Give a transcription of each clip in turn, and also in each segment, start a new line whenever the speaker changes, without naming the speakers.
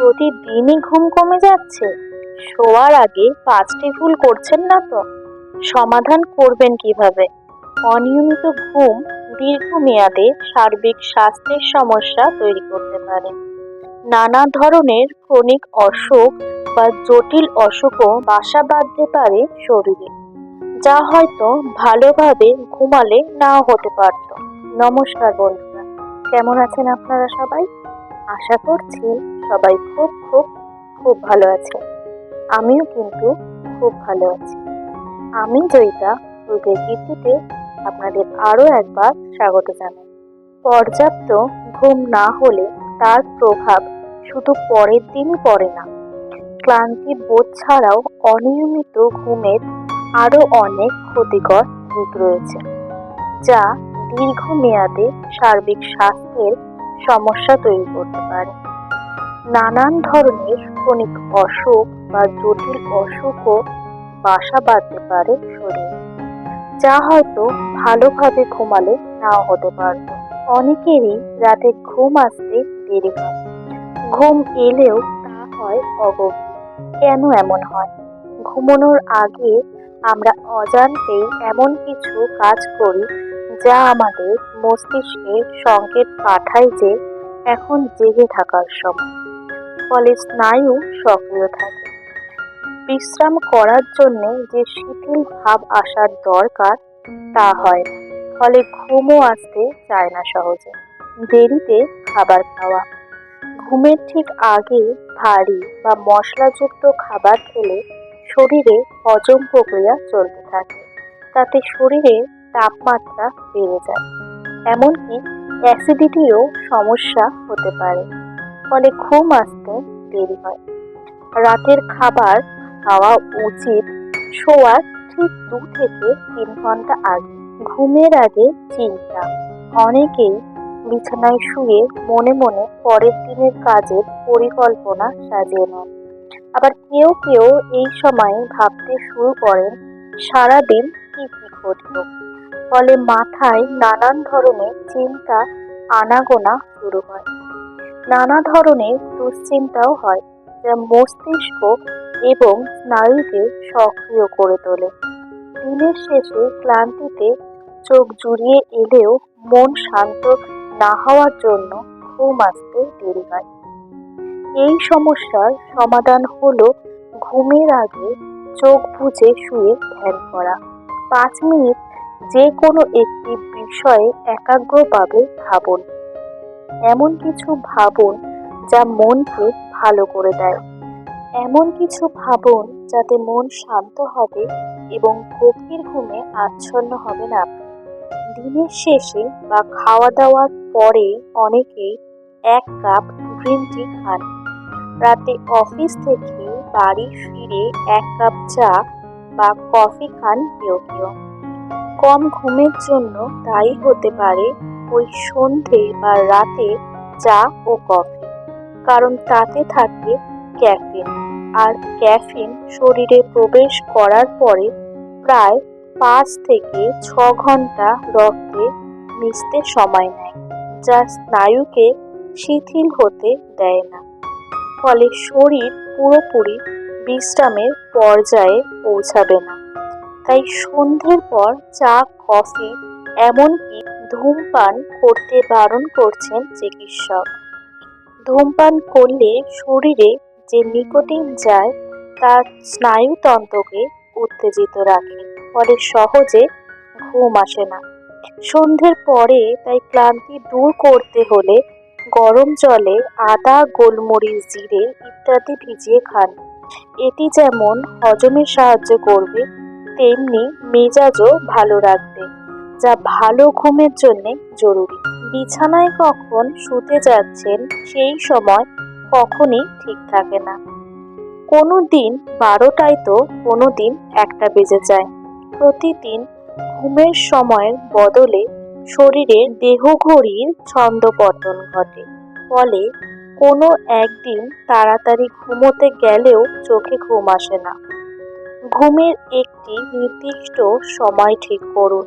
প্রতিদিনই ঘুম কমে যাচ্ছে? শোয়ার আগে 5টি ভুল করছেন না তো? সমাধান করবেন কিভাবে? অনিয়মিত ঘুম দীর্ঘমেয়াদে সার্বিক স্বাস্থ্যের সমস্যা তৈরি করতে পারে। নানা ধরনের ক্রনিক অসুখ বা জটিল অসুখও বাসা বাঁধতে পারে শরীরে, যা হয়তো ভালোভাবে ঘুমালে নাও হতে পারত। নমস্কার বন্ধুরা, কেমন আছেন আপনারা সবাই? আশা করছি সবাই খুব খুব খুব ভালো আছে। আমিও কিন্তু খুব ভালো আছি। আমি জয়িতা পূর্বের গীতিতে আপনাদের আরো একবার স্বাগত জানাই। পর্যাপ্ত ঘুম না হলে তার প্রভাব শুধু পরের দিনই পড়ে না, ক্লান্তি বোধ ছাড়াও অনিয়মিত ঘুমের আরো অনেক ক্ষতিকর দিক রয়েছে, যা দীর্ঘমেয়াদে সার্বিক স্বাস্থ্যের সমস্যা তৈরি করতে পারে। নানান ধরনের ক্রনিক অসুখ বা জটিল অসুখও বাসা বাঁধতে পারে শরীরে, যা হয়তো ভালোভাবে ঘুমালে নাও হতে পারত। অনেকেরই রাতে ঘুম আসতে দেরি হয়, ঘুম এলেও তা হয় অগভীর। কেন এমন হয়? ঘুমানোর আগে আমরা অজান্তেই এমন কিছু কাজ করি যা আমাদের মস্তিষ্কে সংকেত পাঠায় যে এখন জেগে থাকার সময়। ফলে স্নায়ু সক্রিয় থাকে। বিশ্রাম করার জন্য যে শিথিল ভাব আসার দরকার তা হয় না, ফলে ঘুমও আসতে চায় না সহজে। দেরিতে খাবার খাওয়া। ঘুমের ঠিক আগে ভারী বা মশলাযুক্ত খাবার খেলে শরীরে হজম প্রক্রিয়া চলতে থাকে, তাতে শরীরে তাপমাত্রা বেড়ে যায়, এমনকি অ্যাসিডিটিও সমস্যা হতে পারে, ফলে ঘুম আসতে দেরি হয়। রাতের খাবার খাওয়া উচিত শোয়ার ঠিক 2 থেকে 3 ঘন্টা আগে। ঘুমের আগে চিন্তা। অনেকেই বিছানায় শুয়ে মনে মনে পরের দিনের কাজের পরিকল্পনা সাজিয়ে নেন। আবার কেউ কেউ এই সময়ে ভাবতে শুরু করেন সারাদিন কি কি ঘটলো। ফলে মাথায় নানান ধরনের চিন্তা আনাগোনা শুরু হয়। নানা ধরনের দুশ্চিন্তাও হয়, যা মস্তিষ্ক এবং স্নায়ুকে সক্রিয় করে তোলে। দিনের শেষে ক্লান্তিতে চোখ জুড়িয়ে এলেও মন শান্ত না হওয়ার জন্য ঘুম আসতে দেরি হয়। এই সমস্যার সমাধান হলো ঘুমের আগে চোখ বুজে শুয়ে ধ্যান করা। 5 মিনিট যে কোনো একটি বিষয়ে একাগ্রভাবে ভাবুন। এমন কিছু ভাবুন যা মনকে ভালো করে দেয়। এমন কিছু ভাবুন যাতে মন শান্ত হবে এবং গভীর ঘুমে আচ্ছন্ন হবেন আপনি। দিনের শেষে বা খাওয়া দাওয়ার পরে অনেকেই 1 কাপ গ্রিন টি খান। রাতে অফিস থেকে বাড়ি ফিরে 1 কাপ চা বা কফি খান কেউ কেউ। কম ঘুমের জন্য দায়ী হতে পারে ওই সন্ধে বা রাতে চা ও কফি, কারণ তাতে থাকে ক্যাফিন, আর ক্যাফিন শরীরে প্রবেশ করার পরে প্রায় 5 থেকে 6 ঘন্টা রক্তে মিশতে সময় নেয়, যা স্নায়ুকে শিথিল হতে দেয় না। ফলে শরীর পুরোপুরি বিশ্রামের পর্যায়ে পৌঁছাবে না। তাই সন্ধ্যের পর চা, কফি, এমনকি ধূমপান করতে বারণ করছেন চিকিৎসক। ধূমপান করলে শরীরে যে নিকোটিন যায় তা স্নায়ুতন্ত্রকে উত্তেজিত রাখে, ফলে সহজে ঘুম আসে না। সন্ধ্যের পরে তাই ক্লান্তি দূর করতে হলে গরম জলে আদা, গোলমরিচ, জিরে ইত্যাদি ভিজিয়ে খান। এটি যেমন হজমে সাহায্য করবে, তেমনি মেজাজও ভালো রাখবে, যা ভালো ঘুমের জন্য জরুরি। বিছানায় কখন শুতে যাচ্ছেন সেই সময় কখনই ঠিক থাকে না। কোনো দিন 12টায় তো কোনো দিন 1টা বেজে যায়। প্রতিদিন ঘুমের সময়ের বদলে শরীরের দেহঘড়ির ছন্দপতন ঘটে, ফলে কোনো একদিন তাড়াতাড়ি ঘুমোতে গেলেও চোখে ঘুম আসে না। ঘুমের একটি নির্দিষ্ট সময় ঠিক করুন।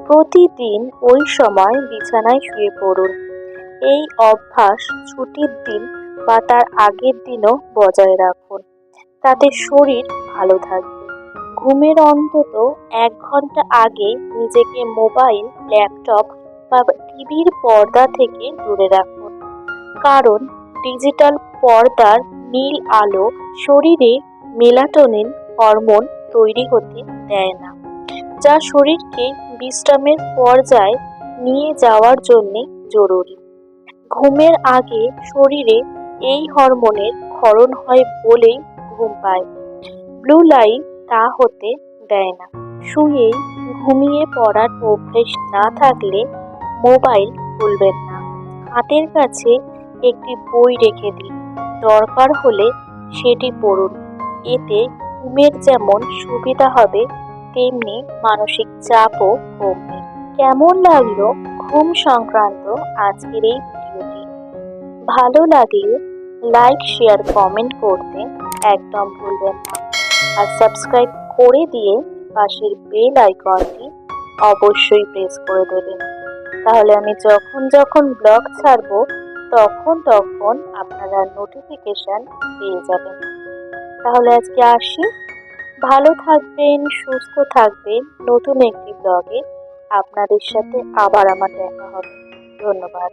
প্রতিদিন ওই সময় বিছানায় শুয়ে পড়ুন। এই অভ্যাস ছুটির দিন বা তার আগের দিনও বজায় রাখুন, তাতে শরীর ভালো থাকবে। ঘুমের অন্তত 1 ঘন্টা আগে নিজেকে মোবাইল, ল্যাপটপ বা টিভির পর্দা থেকে দূরে রাখুন, কারণ ডিজিটাল পর্দার নীল আলো শরীরে মেলাটোনিন হরমোন তৈরি হতে দেয় না, যা শরীরকে বিশ্রামের পর্যায়ে নিয়ে যাওয়ার জন্য জরুরি। ঘুমের আগে শরীরে এই হরমোনের ক্ষরণ হয় বলেই ঘুম পায়। ব্লু লাইট তা হতে দেয় না। শুয়েই ঘুমিয়ে পড়ার অভ্যেস না থাকলে মোবাইল ভুলবেন না। হাতের কাছে একটি বই রেখে দিন, দরকার হলে সেটি পড়ুন। এতে ঘুমের যেমন সুবিধা হবে, তেমনি মানসিক চাপও কমবে। কেমন লাগলো ঘুম সংক্রান্ত আজকের এই ভিডিওটি? ভালো লাগলে লাইক, শেয়ার, কমেন্ট করতে একদম ভুলবেন না। আর সাবস্ক্রাইব করে দিয়ে পাশের বেল আইকনটি অবশ্যই প্রেস করে দেবেন। তাহলে আমি যখন যখন ব্লগ ছাড়বো তখন আপনারা নোটিফিকেশন পেয়ে যাবেন। তাহলে আজকে আসি। ভালো থাকবেন, সুস্থ থাকবেন। নতুন একটি ব্লগে আপনাদের সাথে আবার আমার দেখা হবে। ধন্যবাদ।